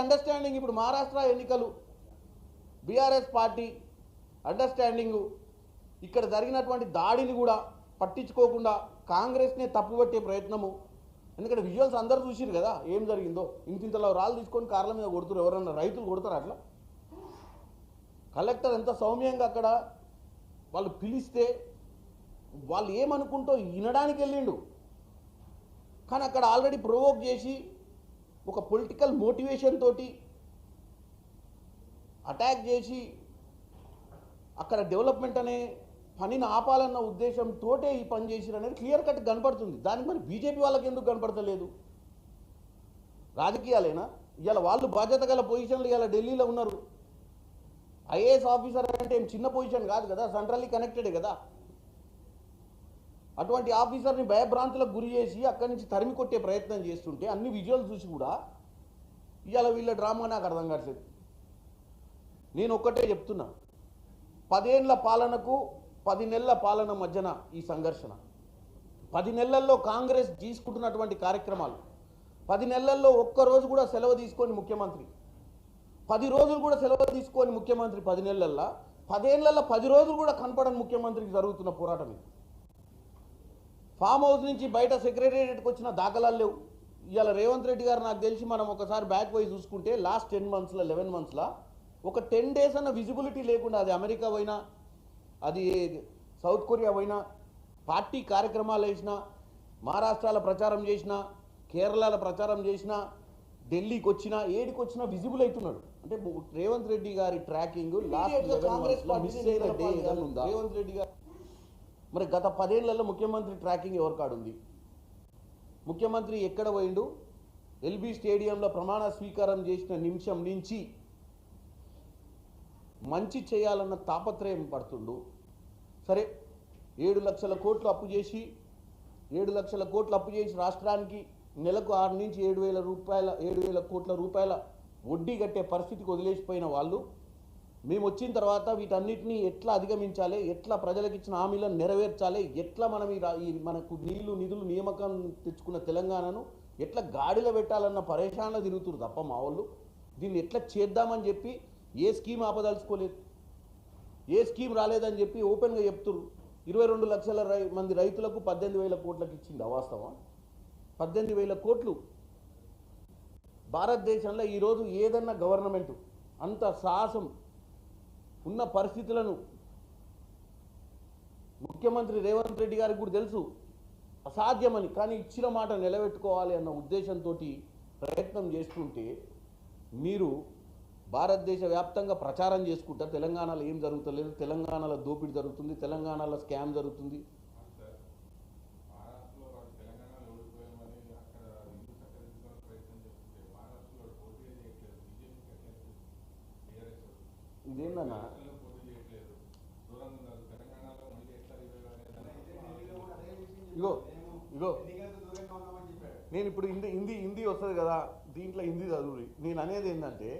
Understanding ఇప్పుడు మహారాష్ట్ర ఎన్నికలు BRS party understanding ఇక్కడ జరిగినటువంటి దాడిని కూడా పట్టించుకోకుండా కాంగ్రెస్నే తప్పుపట్టే ప్రయత్నము. ఎందుకంటే విజువల్స్ అందరూ చూసిరు కదా ఏం జరిగిందో. ఇంతింతలో రాళ్ళు తీసుకొని కార్ల మీద కొడుతున్నారు. ఎవరన్నా రైతులు కొడతారు అట్లా? కలెక్టర్ ఎంత సౌమ్యంగా అక్కడ వాళ్ళు పిలిస్తే వాళ్ళు ఏమనుకుంటో వినడానికి వెళ్ళిండు. కానీ అక్కడ ఆల్రెడీ ప్రొవోక్ చేసి ఒక పొలిటికల్ మోటివేషన్ తోటి అటాక్ చేసి అక్కడ డెవలప్మెంట్ అనే పనిని ఆపాలన్న ఉద్దేశంతో ఈ పని చేసిరు అనేది క్లియర్ కట్ కనపడుతుంది. దానికి మరి బీజేపీ వాళ్ళకి ఎందుకు కనపడతలేదు? రాజకీయాలేనా? ఇవాళ వాళ్ళు బాధ్యత గల పొజిషన్లు ఇవాళ ఢిల్లీలో ఉన్నారు. ఐఏఎస్ ఆఫీసర్ అంటే ఏం చిన్న పొజిషన్ కాదు కదా, సెంట్రల్లీ కనెక్టెడే కదా. అటువంటి ఆఫీసర్ని భయభ్రాంతులకు గురి చేసి అక్కడి నుంచి తరిమి కొట్టే ప్రయత్నం చేస్తుంటే అన్ని విజువల్స్ చూసి కూడా ఇవాళ వీళ్ళ డ్రామా నాకు అర్థం కావట్లేదు. నేను ఒక్కటే చెప్తున్నా, 10 ఏళ్ల పాలనకు 10 నెలల పాలన మధ్యన ఈ సంఘర్షణ. 10 నెలల్లో కాంగ్రెస్ తీసుకుంటున్నటువంటి కార్యక్రమాలు, 10 నెలల్లో ఒక్కరోజు కూడా సెలవు తీసుకొని ముఖ్యమంత్రి, 10 రోజులు కూడా సెలవు తీసుకొని ముఖ్యమంత్రి 10 నెలల్లో, 10 ఏళ్లలో 10 రోజులు కూడా కనపడని ముఖ్యమంత్రికి జరుగుతున్న పోరాటం ఇది. ఫామ్ హౌస్ నుంచి బయట సెక్రటేరియట్కి వచ్చిన దాఖలాలు లేవు. ఇవాళ రేవంత్ రెడ్డి గారు నాకు తెలిసి మనం ఒకసారి బ్యాక్ పోయి చూసుకుంటే లాస్ట్ 10 మంత్స్లో 11 మంత్స్లో ఒక 10 డేస్ అన్న విజిబిలిటీ లేకుండా, అది అమెరికా పోయినా, అది సౌత్ కొరియా పోయినా, పార్టీ కార్యక్రమాలు వేసినా, మహారాష్ట్రాల ప్రచారం చేసినా, కేరళలో ప్రచారం చేసినా, ఢిల్లీకి వచ్చినా, ఏడికి వచ్చినా విజిబుల్ అవుతున్నాడు. అంటే రేవంత్ రెడ్డి గారి ట్రాకింగ్ లాస్ట్ రేవంత్ రెడ్డి గారు మరి గత 10 ఏళ్లలో ముఖ్యమంత్రి ట్రాకింగ్ ఎవరి కాడుంది? ముఖ్యమంత్రి ఎక్కడ పోయిండు? ఎల్బీ స్టేడియంలో ప్రమాణ స్వీకారం చేసిన నిమిషం నుంచి మంచి చేయాలన్న తాపత్రయం పడుతుండు. సరే 7 లక్షల కోట్లు అప్పు చేసి 7 లక్షల కోట్లు అప్పు చేసి రాష్ట్రానికి నెలకు 6 నుంచి 7,000 కోట్ల రూపాయల వడ్డీ కట్టే పరిస్థితికి వదిలేసిపోయిన వాళ్ళు, మేము వచ్చిన తర్వాత వీటన్నిటినీ ఎట్లా అధిగమించాలి, ఎట్లా ప్రజలకు ఇచ్చిన హామీలను నెరవేర్చాలి, ఎట్లా మనం ఈ మనకు నిధులు నియామకం తెచ్చుకున్న తెలంగాణను ఎట్లా గాడిలో పెట్టాలన్న పరేషాన్లో తిరుగుతున్నారు తప్ప మా వాళ్ళు దీన్ని ఎట్లా చేద్దామని చెప్పి ఏ స్కీమ్ ఆపదలుచుకోలేదు. ఏ స్కీమ్ రాలేదని చెప్పి ఓపెన్గా చెప్తున్నారు. 22 లక్షల మంది రైతులకు 18,000 కోట్లకు ఇచ్చింది అవాస్తవం. 18,000 కోట్లు భారతదేశంలో ఈరోజు ఏదన్నా గవర్నమెంట్ అంత సాహసం ఉన్న పరిస్థితులను ముఖ్యమంత్రి రేవంత్ రెడ్డి గారికి కూడా తెలుసు అసాధ్యమని. కానీ ఇచ్చిన మాట నిలబెట్టుకోవాలి అన్న ఉద్దేశంతో ప్రయత్నం చేస్తుంటే మీరు భారతదేశ వ్యాప్తంగా ప్రచారం చేసుకుంటారు తెలంగాణలో ఏం జరుగుతలేదు, తెలంగాణలో దోపిడీ జరుగుతుంది, తెలంగాణలో స్కామ్ జరుగుతుంది. ఇదేందన్నా ఇగో ఇగో నేను ఇప్పుడు హిందీ వస్తుంది కదా, దీంట్లో హిందీ చదువు. నేను అనేది ఏంటంటే